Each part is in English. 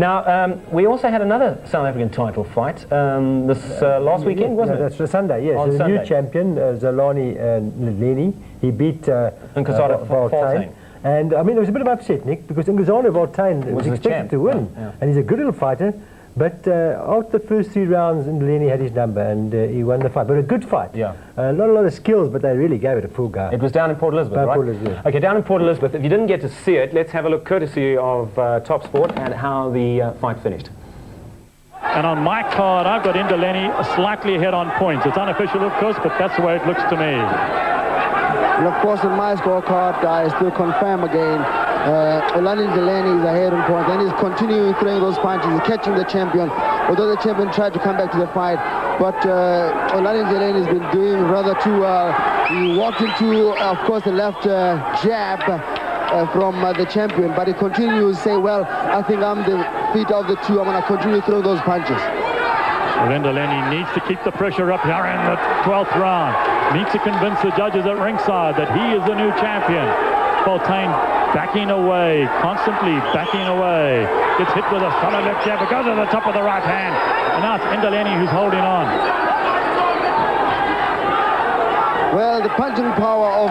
Now, we also had another South African title fight this last weekend, wasn't it? That's the Sunday, yes. The new champion, Zolani Leni, he beat Nkosana Valtane. And I mean, there was a bit of upset, Nick, because Nkosana Valtane was expected to win, and he's a good little fighter. But after the first 3 rounds, Ndleni had his number, and he won the fight. But a good fight. Yeah. Not a lot of skills, but they really gave it a full go. It was down in Port Elizabeth, right? Port Elizabeth. Okay, down in Port Elizabeth. If you didn't get to see it, let's have a look courtesy of Top Sport and how the fight finished. And on my card, I've got Ndleni slightly ahead on points. It's unofficial, of course, but that's the way it looks to me. And of course, in my scorecard, I still confirm again. Olani Ndleni is ahead on points, and he's continuing throwing those punches, he's catching the champion, although the champion tried to come back to the fight. But Olani Ndleni has been doing rather too well. He walked into, of course, the left jab from the champion, but he continues to say, well, I think I'm the feet of the two, I'm going to continue to throw those punches. Ndleni needs to keep the pressure up here in the 12th round. Needs to convince the judges at ringside that he is the new champion. Valtane backing away, constantly backing away. Gets hit with a solid left jab. It goes to the top of the right hand. And now it's Ndleni who's holding on. Well, the punching power of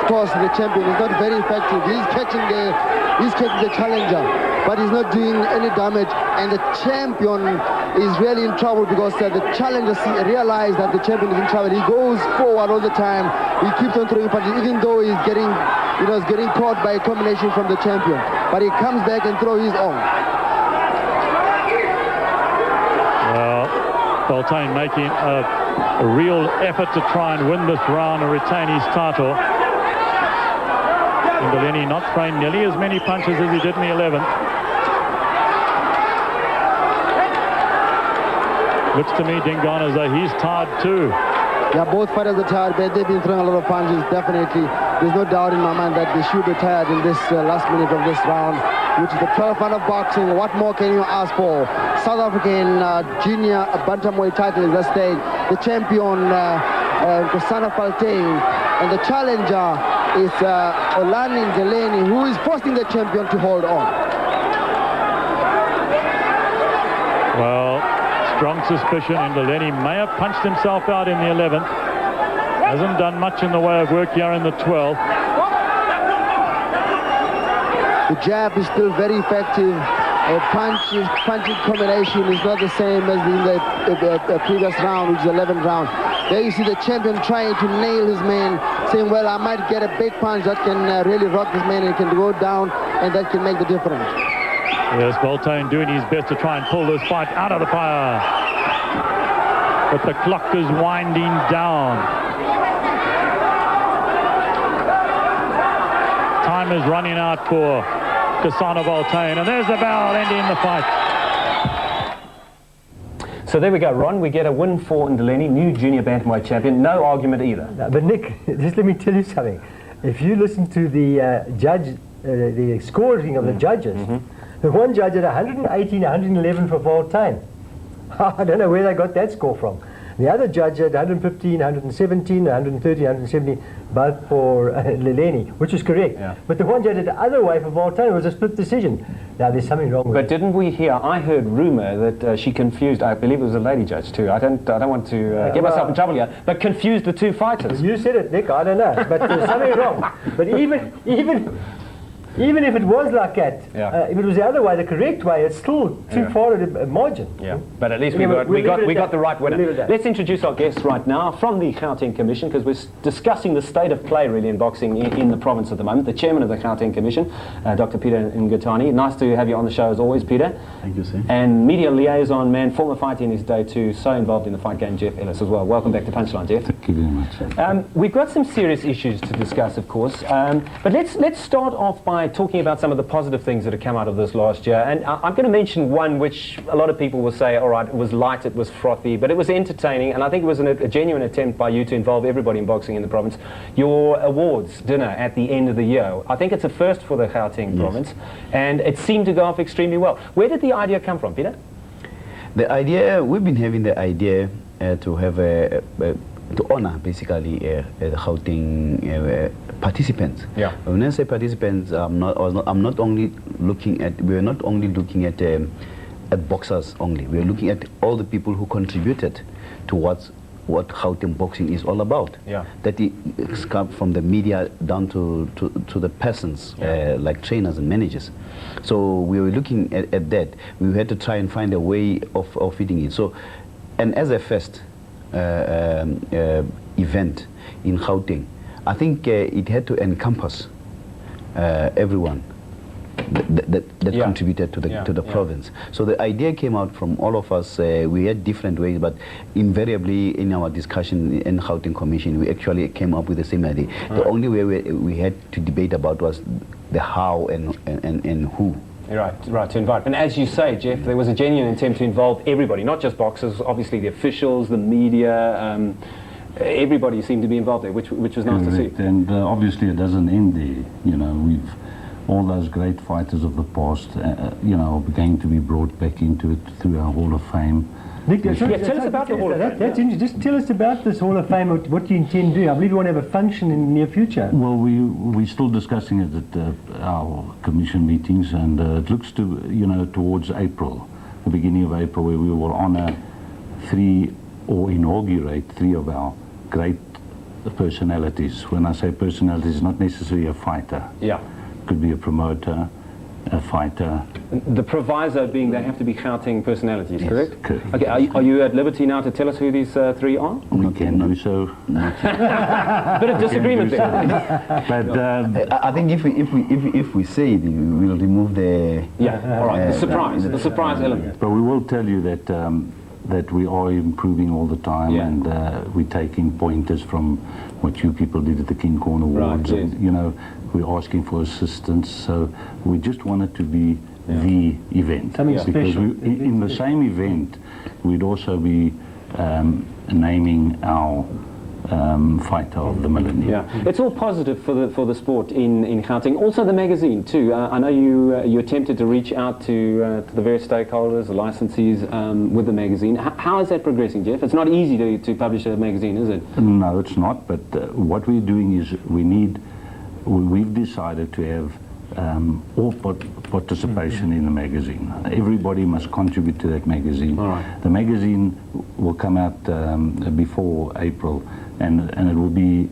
course, the champion is not very effective. He's catching the challenger, but he's not doing any damage. And the champion is really in trouble because the challenger realizes that the champion is in trouble. He goes forward all the time. He keeps on throwing punches, even though he's getting, he's getting caught by a combination from the champion. But he comes back and throws his own. Well, Valtane making a real effort to try and win this round and retain his title. Ndleni not throwing nearly as many punches as he did in the 11th. Looks to me, Dingon, as though he's tired too. Yeah, both fighters are tired, but they've been throwing a lot of punches, definitely. There's no doubt in my mind that they should be tired in this last minute of this round, which is the 12th round of boxing. What more can you ask for? South African junior bantamweight title is at stake. The champion, Nkosana Valtane, and the challenger is Olani Ndleni, who is forcing the champion to hold on. Well, strong suspicion Ndleni may have punched himself out in the 11th. Hasn't done much in the way of work here in the 12th. The jab is still very effective. Punching combination is not the same as in the previous round, which is the 11th round. There you see the champion trying to nail his man, saying, well, I might get a big punch that can really rock this man and can go down, and that can make the difference. Yes, Valtane doing his best to try and pull this fight out of the fire. But the clock is winding down. Time is running out for Nkosana Valtane, and there's the bell ending the fight. So there we go, Ron. We get a win for Ndleni, new junior bantamweight champion. No argument either. No, but Nick, just let me tell you something. If you listen to the the scoring of the judges, the one judge had 118, 111 for Valtane. I don't know where they got that score from. The other judge had 115, 117, 130, 170, both for Ndleni, which is correct. Yeah. But the one judge had the other way for Valtane. It was a split decision. Now, there's something wrong with it. But didn't we hear, I heard rumour that she confused, I believe it was a lady judge too, I don't want to get myself in trouble here, but confused the two fighters. You said it, Nick, I don't know. But there's something wrong. But even if it was like that, if it was the other way, the correct way, it's still too far at a margin. Yeah, but at least we got the right winner. Let's introduce our guest right now from the Gauteng Commission, because we're discussing the state of play really in boxing in the province at the moment. The chairman of the Gauteng Commission, Dr. Peter Ngutani. Nice to have you on the show as always, Peter. Thank you, sir. And media liaison man, former fighter in his day too, so involved in the fight game, Jeff Ellis as well. Welcome back to Punchline, Jeff. Thank you very much. We've got some serious issues to discuss, of course, but let's start off by talking about some of the positive things that have come out of this last year. And I'm going to mention one which a lot of people will say, all right, it was light, it was frothy, but it was entertaining, and I think it was a genuine attempt by you to involve everybody in boxing in the province. Your awards dinner at the end of the year. I think it's a first for the Gauteng province, and it seemed to go off extremely well. Where did the idea come from, Peter? The idea, we've been having the idea to have a honor basically the Gauteng participants. Yeah. When I say participants, I'm not only looking at, we're not only looking at boxers only. We're looking at all the people who contributed to what Gauteng boxing is all about. Yeah. That it's come from the media down to the persons, like trainers and managers. So we were looking at that. We had to try and find a way of fitting it. So, and as a first event in Gauteng, I think it had to encompass everyone that contributed to the province. So the idea came out from all of us. We had different ways, but invariably in our discussion in Gauteng Commission, we actually came up with the same idea. The only way we had to debate about was the how and who. Right, to invite. And as you say, Jeff, there was a genuine attempt to involve everybody, not just boxers, obviously the officials, the media, everybody seemed to be involved there, which was nice to see. And obviously it doesn't end there. You know, we've all those great fighters of the past, you know, are going to be brought back into it through our Hall of Fame. Nick, tell us about the Hall of Fame. That's interesting. Just tell us about this Hall of Fame, what you intend to do. I believe you want to have a function in the near future. Well, we're still discussing it at our commission meetings, and it looks to, you know, towards April, the beginning of April, where we will honor inaugurate three of our great personalities. When I say personalities, not necessarily a fighter. Yeah. Could be a promoter, a fighter. The proviso being they have to be Gauteng personalities, Yes, correct? correct. Okay, are you at liberty now to tell us who these three are? We can do so. Bit of disagreement there. But I think if we say it, we will remove the Yeah, all right, the surprise element. But we will tell you that that we are improving all the time, and we're taking pointers from what you people did at the King Corn Awards. Right, and, yes. you know, we're asking for assistance, so we just want it to be the event. Something because special. in the same event, we'd also be naming our fighter of the millennium. Yeah, it's all positive for the sport in Gauteng. Also the magazine too. I know you attempted to reach out to the various stakeholders, the licensees with the magazine. How is that progressing, Jeff? It's not easy to publish a magazine, is it? No, it's not. But what we're doing is we've decided to have all participation in the magazine. Everybody must contribute to that magazine. All right. The magazine will come out before April, and it will be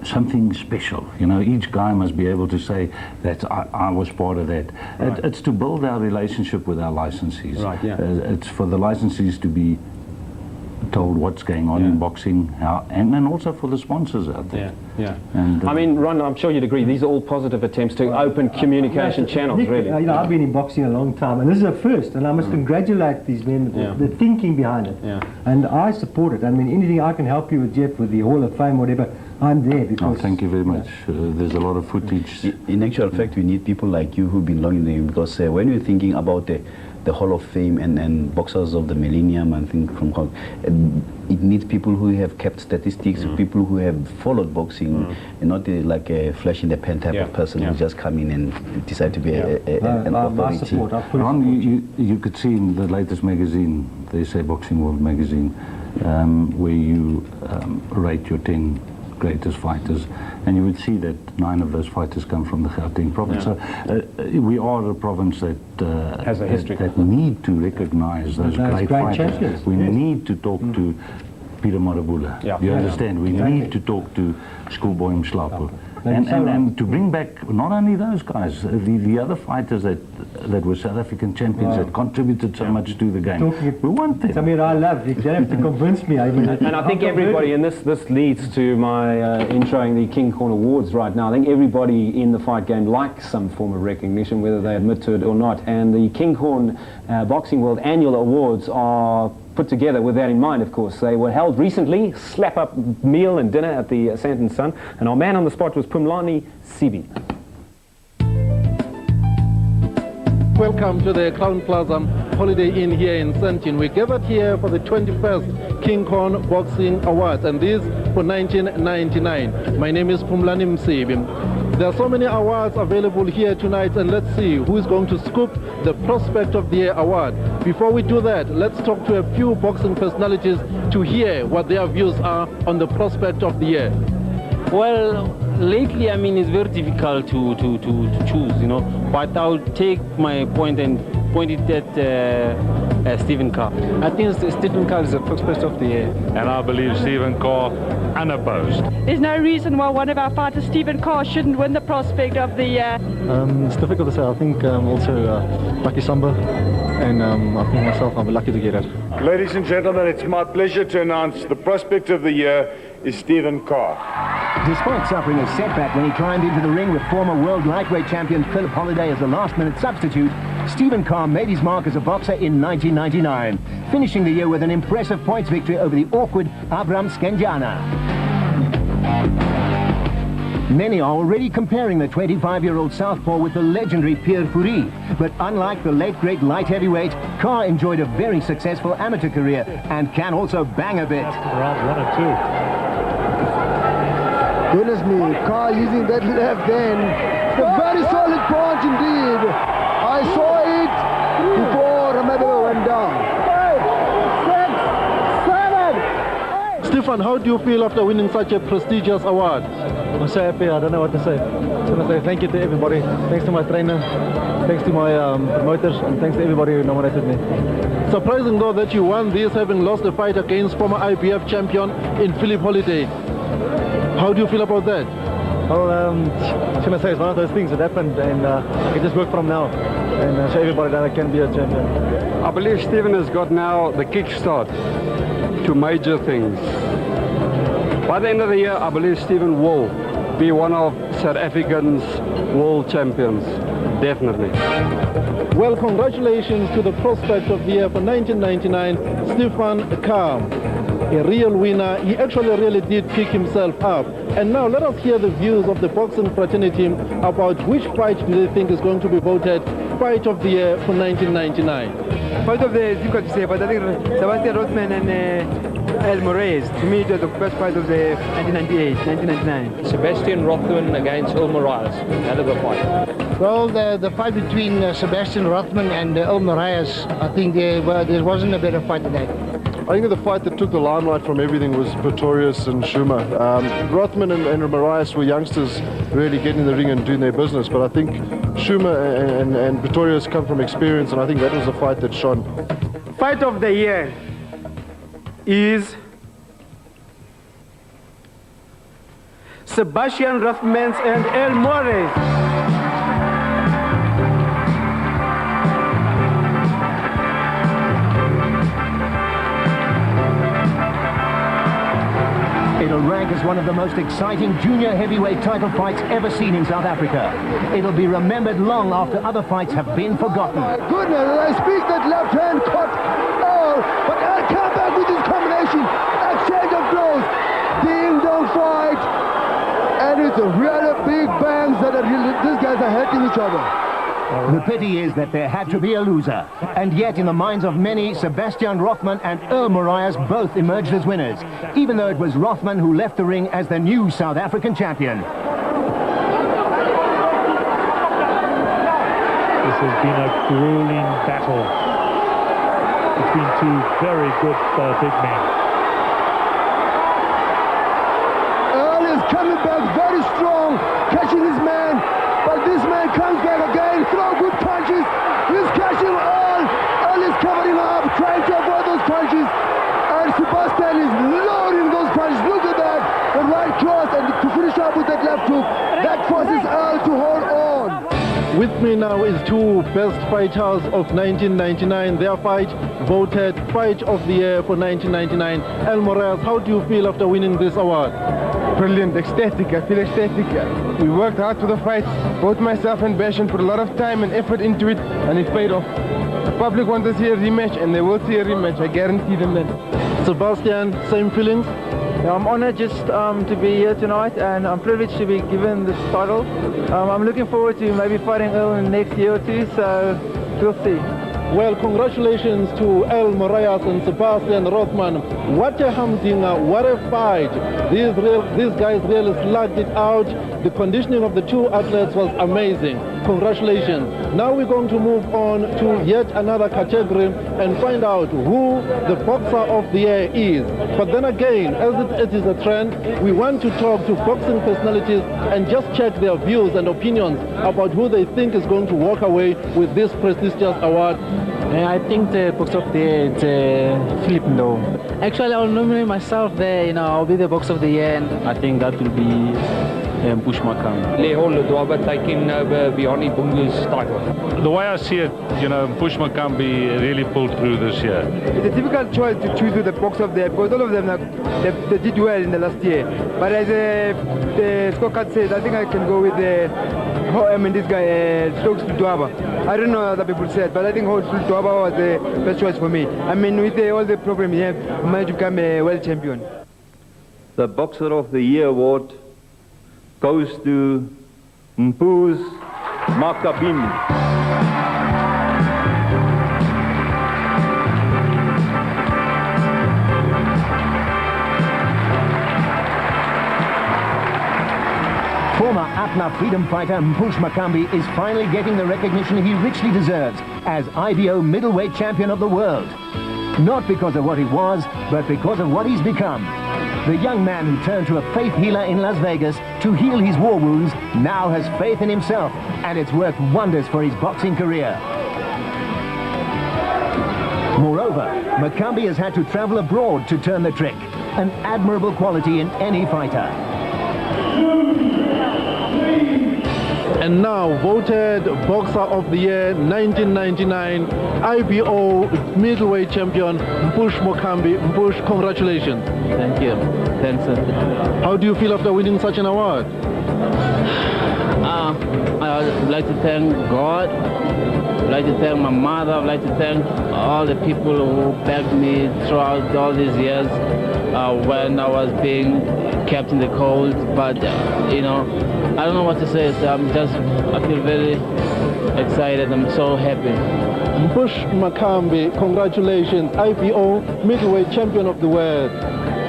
something special. You know, each guy must be able to say that I was part of that. Right. It's to build our relationship with our licensees. Right, yeah. It's for the licensees to be told what's going on in boxing, and then also for the sponsors out there. Yeah. And, I mean, Ron, I'm sure you'd agree, these are all positive attempts to open communication channels, Nick, really. you know, I've been in boxing a long time, and this is a first, and I must congratulate these men, the thinking behind it. Yeah. And I support it. I mean, anything I can help you with, Jeff, with the Hall of Fame, whatever, I'm there. Because thank you very much. There's a lot of footage. In actual fact, we need people like you who've been long in the game, because when you're thinking about the Hall of Fame and boxers of the millennium, I think it needs people who have kept statistics, people who have followed boxing, and not like a flash in the pan type of person who just come in and decide to be an my authority. support. I fully Ron, support you could see in the latest magazine, the SA Boxing World magazine, where you rate your 10 greatest fighters, and you would see that 9 of those fighters come from the Gauteng province. So we are a province that has a history that need to recognize those great fighters. champions. We need to talk to Peter Marabula. Yeah. You understand? We need to talk to Schoolboy Mslapo. And to bring back not only those guys, the other fighters that were South African champions that contributed so much to the game. We want them. Samir, I love you. You don't have to convince me. I mean, And I think everybody, and this leads to my introing the King Corn Awards right now. I think everybody in the fight game likes some form of recognition, whether they admit to it or not. And the King Corn Boxing World Annual Awards are put together with that in mind, of course. They were held recently, slap-up meal and dinner at the Sandton Sun, and our man on the spot was Punchline Sibi. Welcome to the Crown Plaza Holiday Inn here in Sandton. We gathered here for the 21st King Corn Boxing Awards, and this for 1999. My name is Punchline Sibi. There are so many awards available here tonight, and let's see who is going to scoop the Prospect of the Year award. Before we do that, let's talk to a few boxing personalities to hear what their views are on the Prospect of the Year. Well, lately, I mean, it's very difficult to choose, you know, but I'll take my point and point it at Stephen Carr. I think Stephen Carr is the Prospect of the Year. And I believe Stephen Carr unopposed. There's no reason why one of our fighters, Stephen Carr, shouldn't win the Prospect of the Year. It's difficult to say. I think also Lucky Samba, and I think myself, I'm lucky to get it. Ladies and gentlemen, it's my pleasure to announce the Prospect of the Year is Stephen Carr. Despite suffering a setback when he climbed into the ring with former world lightweight champion Philip Holliday as a last-minute substitute, Stephen Carr made his mark as a boxer in 1999, finishing the year with an impressive points victory over the awkward Abram Skenjana. Many are already comparing the 25-year-old southpaw with the legendary Pierre Fourie, but unlike the late great light heavyweight, Carr enjoyed a very successful amateur career and can also bang a bit. Round 1 and 2. Goodness me, Carr using that left hand. It's a very solid punch indeed. I saw it before Ramado went down. 5, 6, 7, 8. Stefan, how do you feel after winning such a prestigious award? I'm so happy, I don't know what to say. I just want to say thank you to everybody. Thanks to my trainer, thanks to my promoters, and thanks to everybody who nominated me. Surprising though that you won this having lost a fight against former IBF champion in Philip Holliday. How do you feel about that? Well, should I say, it's one of those things that happened, and I can just work from now and show everybody that I can be a champion. I believe Stephen has got now the kickstart to major things. By the end of the year, I believe Stephen will be one of South Africa's world champions, definitely. Well, congratulations to the Prospect of the Year for 1999, Stephen Carr. A real winner. He actually really did pick himself up. And now let us hear the views of the boxing fraternity about which fight do they think is going to be voted Fight of the Year for 1999. Fight of the year is difficult to say, but I think Sebastian Rothman and El Moraes, to me, it was the best fight of the 1999. Sebastian Rothman against El Moraes. Hell of a fight. Well, the fight between Sebastian Rothman and El Moraes, I think there wasn't a better fight today. I think the fight that took the limelight from everything was Pretorius and Schumer. Rothman and Moraes were youngsters really getting in the ring and doing their business, but I think Schumer and Pretorius come from experience, and I think that was the fight that shone. Fight of the year is Sebastian Rothman and El Moraes. It'll rank as one of the most exciting junior heavyweight title fights ever seen in South Africa. It'll be remembered long after other fights have been forgotten. Goodness, I speak that left hand caught all, but I'll come back with this combination. Exchange of blows. Ding dong fight. And it's a really big bangs that these guys are hitting each other. The pity is that there had to be a loser. And yet, in the minds of many, Sebastian Rothman and El Moraes both emerged as winners, even though it was Rothman who left the ring as the new South African champion. This has been a grueling battle between two very good big men. Earl is coming back very strong, catching his man. But this man comes back again, throw good punches. He's catching Earl. Earl is covering up, trying to avoid those punches. And Sebastian is loading those punches. Look at that. The right cross, and to finish up with that left hook. That forces Earl to hold on. With me now is two best fighters of 1999. Their fight voted Fight of the Year for 1999. El Moraes, how do you feel after winning this award? Brilliant, ecstatic. I feel ecstatic. We worked hard for the fight. Both myself and Bashan put a lot of time and effort into it, and it paid off. The public want to see a rematch, and they will see a rematch. I guarantee them that. Sebastian, same feelings? Yeah, I'm honored just to be here tonight, and I'm privileged to be given this title. I'm looking forward to maybe fighting Earl in the next year or two, so we'll see. Well, congratulations to El Moraes and Sebastian Rothman. What a humdinger, what a fight. These guys really slugged it out. The conditioning of the two athletes was amazing. Congratulations. Now we're going to move on to yet another category and find out who the boxer of the year is. But then again, as it is a trend, we want to talk to boxing personalities and just check their views and opinions about who they think is going to walk away with this prestigious award. I think the boxer of the year is Philip No. Actually, I'll nominate myself there. I'll be the boxer of the year, and I think that will be Push Makam. Leo Ledwaba taking over Beyond Bungu's title. The way I see it, Push Makambi really pulled through this year. It's a difficult choice to choose with the boxer of the year because all of them they did well in the last year. But as the scorecard says, I think I can go with this guy Stokes Ledwaba. I don't know what other people said, but I think Ledwaba was the best choice for me. I mean, with all the problems he had, he managed to become a world champion. The Boxer of the Year award goes to Mpuz Makabini. Former Atna freedom fighter Mpush Makambi is finally getting the recognition he richly deserves as IBO middleweight champion of the world. Not because of what he was, but because of what he's become. The young man who turned to a faith healer in Las Vegas to heal his war wounds now has faith in himself, and it's worked wonders for his boxing career. Moreover, Makambi has had to travel abroad to turn the trick, an admirable quality in any fighter. And now voted Boxer of the Year 1999 IBO middleweight champion Mpush Makambi. Mpush, congratulations. Thank you. Thanks. How do you feel after winning such an award? I'd like to thank God. I'd like to thank my mother. I'd like to thank all the people who backed me throughout all these years when I was being kept in the cold. But, I don't know what to say. So I feel very excited. I'm so happy. Mpush Makambi, congratulations, IBO middleweight champion of the world.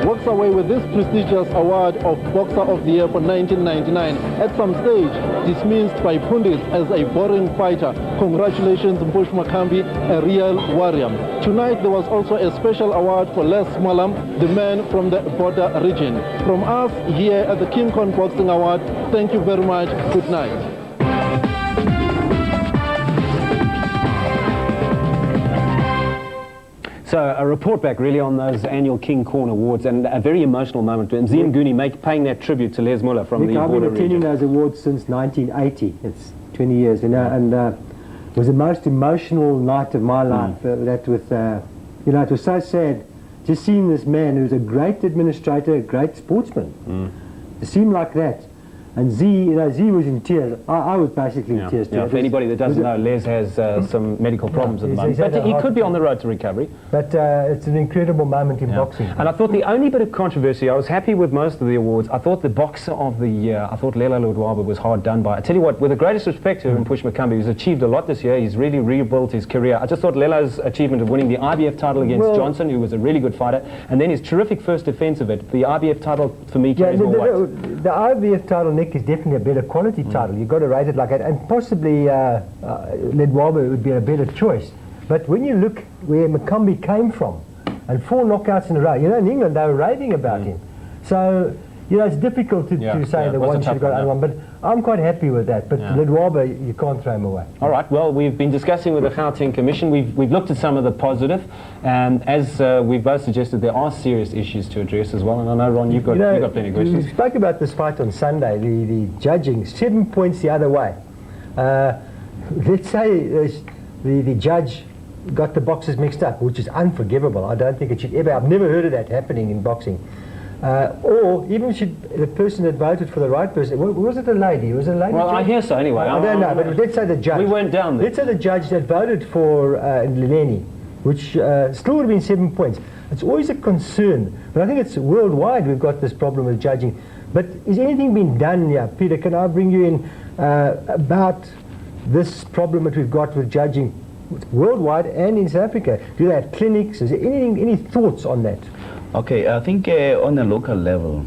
Walks away with this prestigious award of Boxer of the Year for 1999. At some stage, dismissed by pundits as a boring fighter. Congratulations, Mpush Makambi, a real warrior. Tonight, there was also a special award for Les Smalam, the man from the border region. From us here at the King Kong Boxing Award, thank you very much. Good night. So a report back really on those annual King Corn Awards, and a very emotional moment. And Zianguni paying that tribute to Les Muller from the I've border been attending region. those awards since 1980. It's 20 years, and it was the most emotional night of my life. That with, it was so sad just seeing this man who's a great administrator, a great sportsman, to see him like that. And Z was in tears. I was basically in tears too. Yeah, for anybody that doesn't know, Les has some medical problems at the moment. But he could be on the road to recovery. But it's an incredible moment in boxing. And I thought the only bit of controversy, I was happy with most of the awards. I thought the Boxer of the Year, I thought Lela Ledwaba was hard done by. I tell you what, with the greatest respect to Mpush Makambi, who's achieved a lot this year, he's really rebuilt his career. I just thought Lela's achievement of winning the IBF title against Johnson, who was a really good fighter, and then his terrific first defense of it, the IBF title for me carries more weight. The IBF title, Nick, is definitely a better quality title. You've got to rate it like that, and possibly Ledwaba would be a better choice. But when you look where Makambi came from, and 4 knockouts in a row, in England they were raving about him. So, it's difficult to say that one should have got the other one, but I'm quite happy with that. But Ledwaba, you can't throw him away. All right, well, we've been discussing with the Gauteng Commission. We've looked at some of the positive, and as we've both suggested, there are serious issues to address as well. And I know, Ron, you've got plenty of questions. We spoke about this fight on Sunday, the judging, 7 points the other way. Let's say the judge got the boxers mixed up, which is unforgivable. I don't think it should ever. I've never heard of that happening in boxing. Or even the person that voted for the right person, was it a lady? Was it a lady? Well, I hear so anyway. I don't know, but let's say the judge. We weren't down there. Let's say the judge that voted for Leneni, which still would have been 7 points. It's always a concern, but I think it's worldwide we've got this problem with judging. But is anything been done here? Peter, can I bring you in about this problem that we've got with judging worldwide and in South Africa? Do they have clinics? Is there any thoughts on that? Okay, I think on a local level,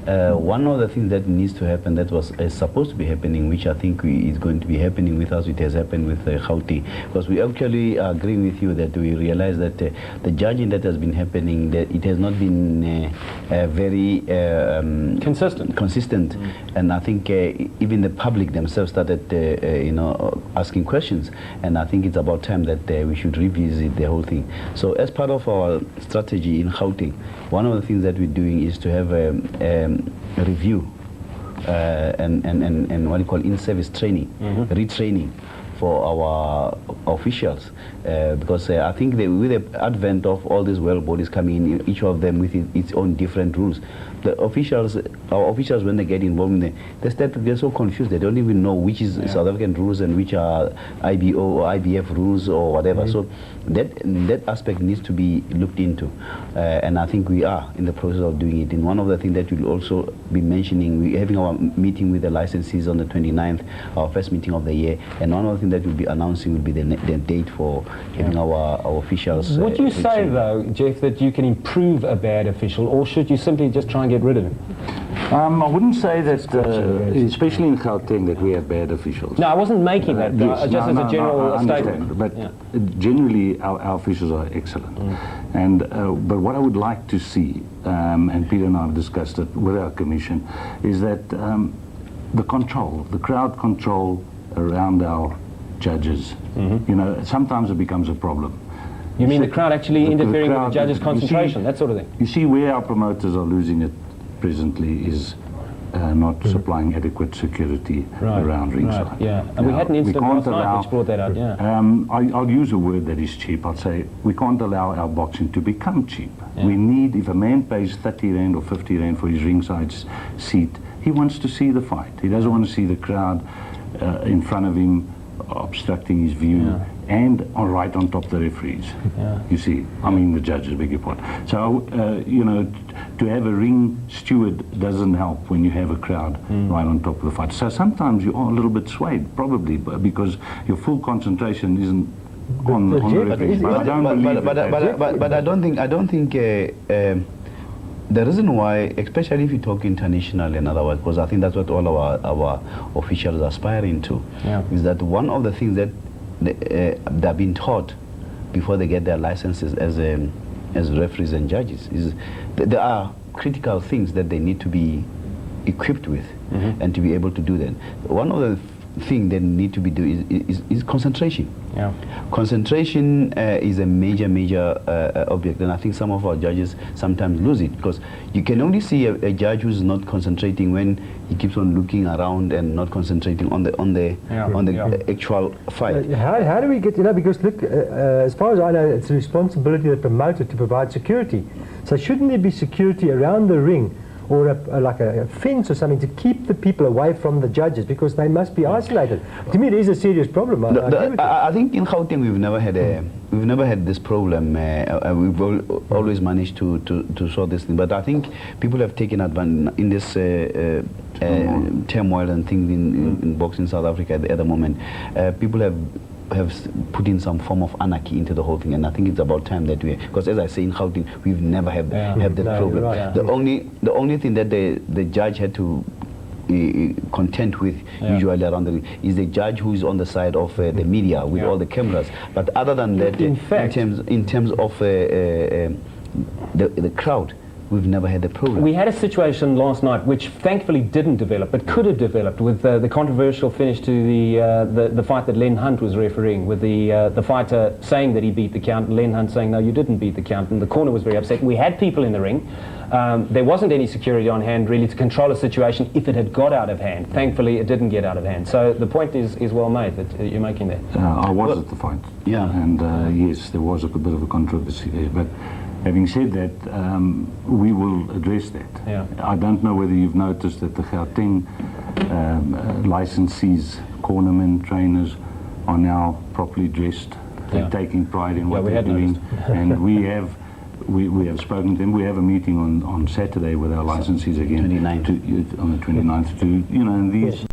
one of the things that needs to happen, that was supposed to be happening, which I think is going to be happening with us, it has happened with Gauteng, because we actually agree with you that we realize that the judging that has been happening, that it has not been very consistent, and I think even the public themselves started asking questions, and I think it's about time that we should revisit the whole thing. So as part of our strategy in Gauteng, one of the things that we're doing is to have a review and what you call in-service training, retraining for our officials, because I think with the advent of all these world bodies coming in, each of them with its own different rules, the officials, our officials, when they get involved in they're so confused. They don't even know which is South African rules and which are IBO or IBF rules or whatever. So that aspect needs to be looked into, and I think we are in the process of doing it. And one of the things that we'll also be mentioning, we're having our meeting with the licensees on the 29th, our first meeting of the year, and one of the things that we'll be announcing will be the date for having our officials. Would you say, though, Jeff, that you can improve a bad official, or should you simply just try and get rid of him? I wouldn't say that, especially in Gauteng, that we have bad officials. No, I wasn't making that, yes, just as a general statement. But generally, our officials are excellent. And but what I would like to see, and Peter and I have discussed it with our commission, is that the control, the crowd control around our judges, you know, sometimes it becomes a problem. You mean the crowd actually interfering with the judges' concentration, that sort of thing? You see, where our promoters are losing it presently is not supplying adequate security around ringside. And we had an incident last night which brought that out, I'll use a word that is cheap. I'll say we can't allow our boxing to become cheap. We need, if a man pays 30 Rand or 50 Rand for his ringside seat, he wants to see the fight. He doesn't want to see the crowd in front of him obstructing his view and right on top of the referees. You see, I mean the judges, beg your pardon. So, you know, to have a ring steward doesn't help when you have a crowd right on top of the fight. So sometimes you are a little bit swayed, probably, because your full concentration isn't on the referees. But I don't think the reason why, especially if you talk international and otherwise, because I think that's what all our officials are aspiring to, is that one of the things that they're being taught before they get their licenses as referees and judges is that there are critical things that they need to be equipped with and to be able to do that. One of the thing they need to be doing is concentration. Concentration is a major object, and I think some of our judges sometimes lose it, because you can only see a judge who's not concentrating when he keeps on looking around and not concentrating on the actual fight. How do we get, because look, as far as I know, it's the responsibility of the promoter to provide security. So shouldn't there be security around the ring, or like a fence or something, to keep the people away from the judges, because they must be isolated? To me, it is a serious problem. I think in Gauteng we've never had this problem. We've always managed to sort this thing. But I think people have taken advantage in this turmoil and things in boxing South Africa at the moment. People have put in some form of anarchy into the whole thing, and I think it's about time that because as I say, in Gauteng we've never had that problem. The only thing that the judge had to content with usually around the ring is the judge who is on the side of the media with all the cameras. But other than that, in terms of the crowd, we've never had a problem. We had a situation last night which thankfully didn't develop, but could have developed, with the controversial finish to the fight that Len Hunt was refereeing, with the fighter saying that he beat the count, and Len Hunt saying, no, you didn't beat the count, and the corner was very upset. We had people in the ring. There wasn't any security on hand really to control a situation if it had got out of hand. Thankfully, it didn't get out of hand. So the point is well made that you're making there. I was at the fight. And yes, there was a bit of a controversy there. But having said that, we will address that. I don't know whether you've noticed that the Gauteng licensees, cornermen, trainers are now properly dressed. They're taking pride in what they're doing. And we have spoken to them. We have a meeting on Saturday with our licensees again. On the 29th to, and these